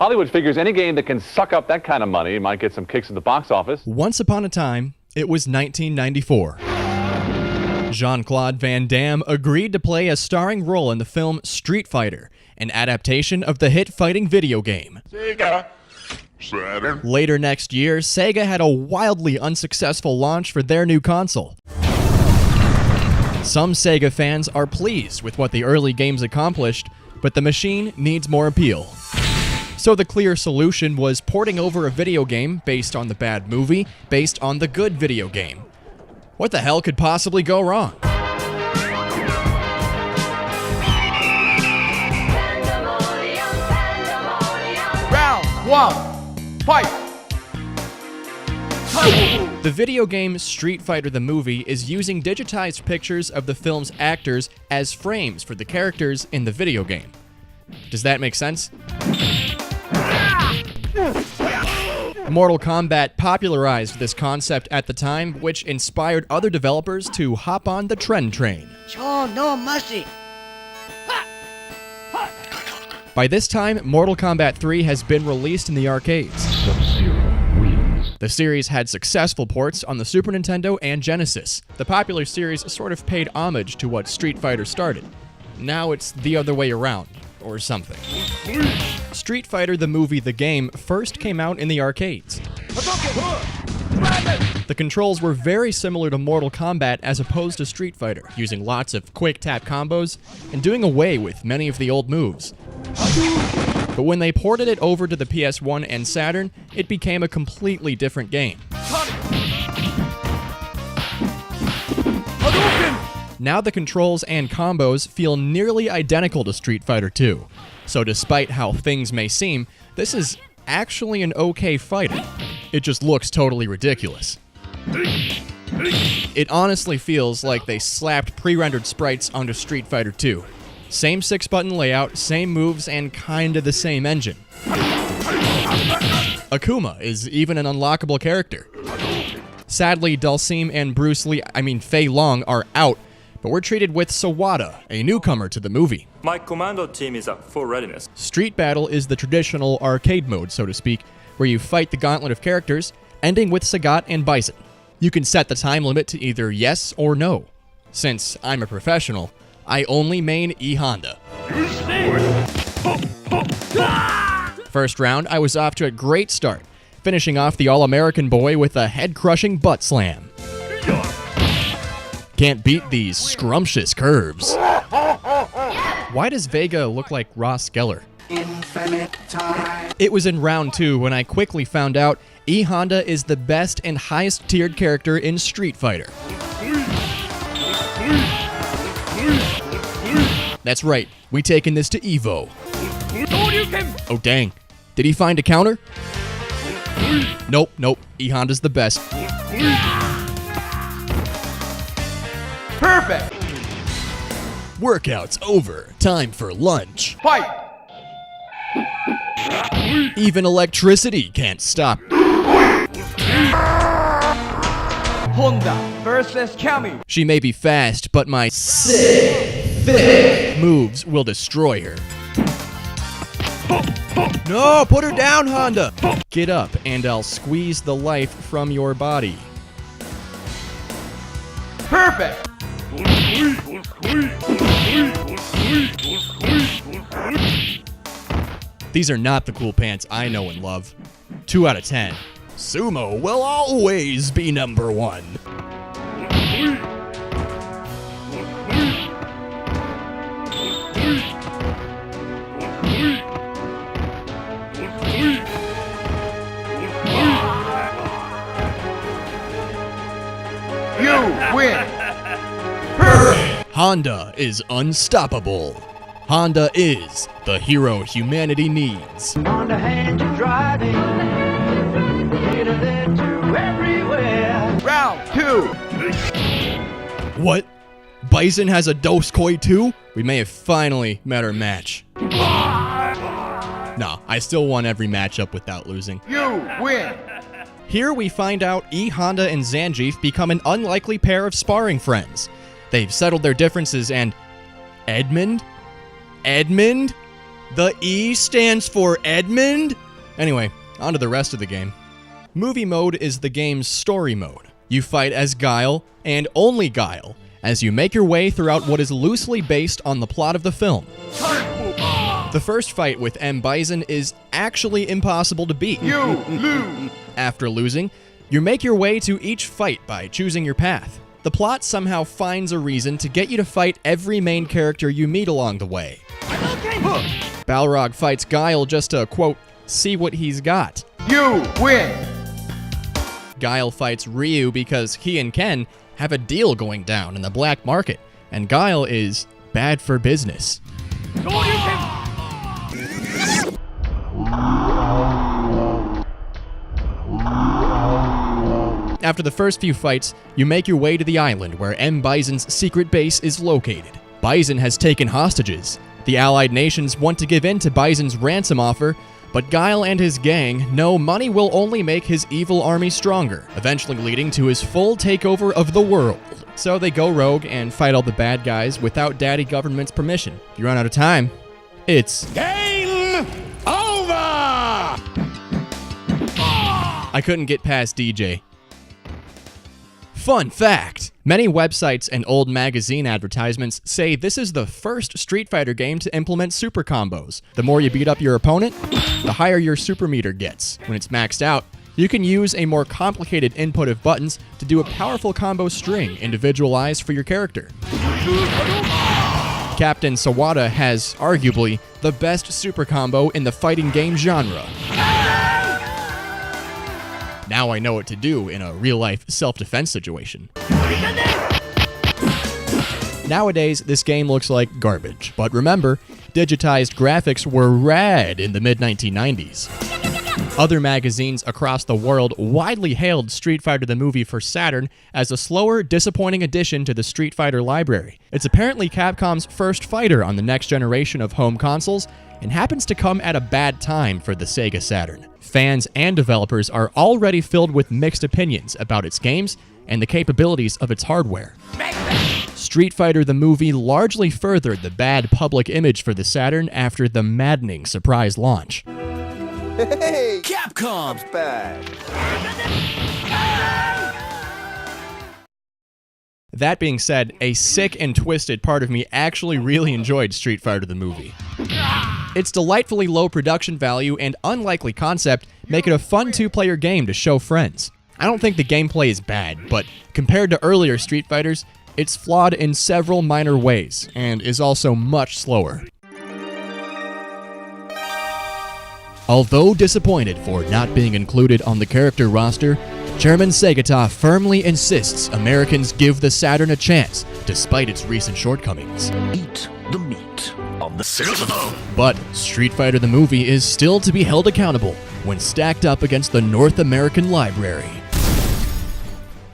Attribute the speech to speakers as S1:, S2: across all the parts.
S1: Hollywood figures any game that can suck up that kind of money might get some kicks at the box office.
S2: Once upon a time, it was 1994. Jean Claude Van Damme agreed to play a starring role in the film Street Fighter, an adaptation of the hit fighting video game.
S3: Sega Saturn.
S2: Later next year, Sega had a wildly unsuccessful launch for their new console. Some Sega fans are pleased with what the early games accomplished, but the machine needs more appeal. So the clear solution was porting over a video game based on the bad movie, based on the good video game. What the hell could possibly go wrong?
S4: Round one, fight!
S2: The video game Street Fighter the movie is using digitized pictures of the film's actors as frames for the characters in the video game. Does that make sense? Mortal Kombat popularized this concept at the time, which inspired other developers to hop on the trend train.
S5: Oh, no mercy.
S2: By this time, Mortal Kombat 3 has been released in the arcades. The series had successful ports on the Super Nintendo and Genesis. The popular series sort of paid homage to what Street Fighter started. Now it's the other way around, or something. Street Fighter the movie, the game, first came out in the arcades. The controls were very similar to Mortal Kombat as opposed to Street Fighter, using lots of quick tap combos and doing away with many of the old moves. But when they ported it over to the PS1 and Saturn, it became a completely different game. Now the controls and combos feel nearly identical to Street Fighter 2. So despite how things may seem, this is actually an okay fighter. It just looks totally ridiculous. It honestly feels like they slapped pre-rendered sprites onto Street Fighter 2. Same 6-button layout, same moves, and kinda the same engine. Akuma is even an unlockable character. Sadly, Dhalsim and Fei Long are out, but we're treated with Sawada, a newcomer to the movie.
S6: My commando team is at full readiness.
S2: Street Battle is the traditional arcade mode, so to speak, where you fight the gauntlet of characters, ending with Sagat and Bison. You can set the time limit to either yes or no. Since I'm a professional, I only main E Honda. First round, I was off to a great start, finishing off the All-American boy with a head-crushing butt slam. Can't beat these scrumptious curves. Why does Vega look like Ross Geller? It was in round 2 when I quickly found out E Honda is the best and highest tiered character in Street Fighter. That's right, we taking this to Evo. Oh dang, did he find a counter? Nope, E Honda's the best.
S4: Perfect!
S2: Workout's over, time for lunch.
S4: Fight!
S2: Even electricity can't stop.
S4: Honda versus Cammy.
S2: She may be fast, but my sick, thick moves will destroy her. No, put her down, Honda! Get up, and I'll squeeze the life from your body.
S4: Perfect!
S2: These are not the cool pants I know and love. 2 out of 10. Sumo will always be number 1.
S4: You win!
S2: Honda is unstoppable. Honda is the hero humanity needs.
S5: On the hand you're driving, headed to everywhere.
S4: Round 2!
S2: What? Bison has a Doskoi too? We may have finally met our match. Nah, I still won every matchup without losing.
S4: You win!
S2: Here we find out E Honda and Zangief become an unlikely pair of sparring friends. They've settled their differences and... Edmund? The E stands for Edmund? Anyway, on to the rest of the game. Movie mode is the game's story mode. You fight as Guile, and only Guile, as you make your way throughout what is loosely based on the plot of the film. The first fight with M. Bison is actually impossible to beat.
S4: You lose.
S2: After losing, you make your way to each fight by choosing your path. The plot somehow finds a reason to get you to fight every main character you meet along the way. Balrog fights Guile just to, quote, see what he's got.
S4: You win.
S2: Guile fights Ryu because he and Ken have a deal going down in the black market, and Guile is bad for business. After the first few fights, you make your way to the island where M. Bison's secret base is located. Bison has taken hostages. The allied nations want to give in to Bison's ransom offer, but Guile and his gang know money will only make his evil army stronger, eventually leading to his full takeover of the world. So they go rogue and fight all the bad guys without Daddy Government's permission. If you run out of time, it's
S3: Game over!
S2: I couldn't get past DJ. Fun fact! Many websites and old magazine advertisements say this is the first Street Fighter game to implement super combos. The more you beat up your opponent, the higher your super meter gets. When it's maxed out, you can use a more complicated input of buttons to do a powerful combo string individualized for your character. Captain Sawada has, arguably, the best super combo in the fighting game genre. Now I know what to do in a real-life self-defense situation. Nowadays, this game looks like garbage, but remember, digitized graphics were rad in the mid-1990s. Other magazines across the world widely hailed Street Fighter the movie for Saturn as a slower, disappointing addition to the Street Fighter library. It's apparently Capcom's first fighter on the next generation of home consoles, and happens to come at a bad time for the Sega Saturn. Fans and developers are already filled with mixed opinions about its games and the capabilities of its hardware. Street Fighter the movie largely furthered the bad public image for the Saturn after the maddening surprise launch.
S7: Hey, Capcom's back.
S2: That being said, a sick and twisted part of me actually really enjoyed Street Fighter the movie. Its delightfully low production value and unlikely concept make it a fun two-player game to show friends. I don't think the gameplay is bad, but compared to earlier Street Fighters, it's flawed in several minor ways, and is also much slower. Although disappointed for not being included on the character roster, Chairman Segata firmly insists Americans give the Saturn a chance, despite its recent shortcomings.
S7: Eat the meat of the Sega.
S2: But Street Fighter the movie is still to be held accountable when stacked up against the North American library.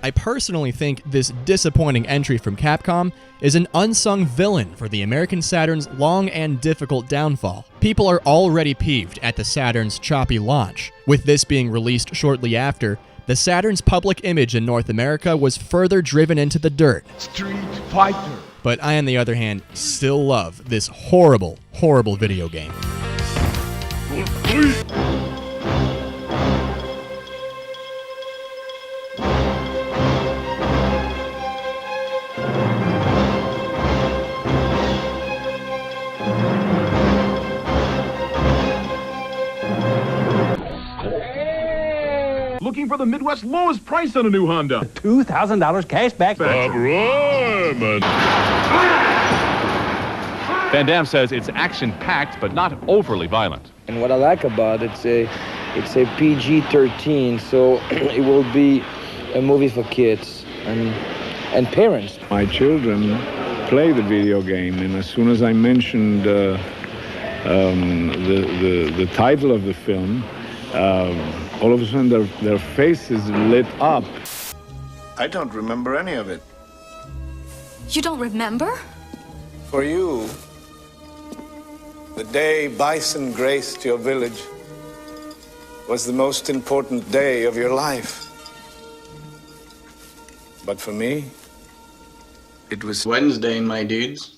S2: I personally think this disappointing entry from Capcom is an unsung villain for the American Saturn's long and difficult downfall. People are already peeved at the Saturn's choppy launch. With this being released shortly after, the Saturn's public image in North America was further driven into the dirt.
S4: Street Fighter.
S2: But I, on the other hand, still love this horrible, horrible video game.
S8: Looking for the Midwest lowest price on a new Honda.
S5: $2,000 cash back.
S3: Bob Royman.
S1: Van Damme says it's action-packed, but not overly violent.
S9: And what I like about it's a PG-13, so it will be a movie for kids and parents.
S10: My children play the video game, and as soon as I mentioned the title of the film, all of a sudden their faces lit up.
S7: I don't remember any of it.
S11: You don't remember?
S7: For you, the day Bison graced your village was the most important day of your life. But for me, it was
S12: Wednesday, my dudes.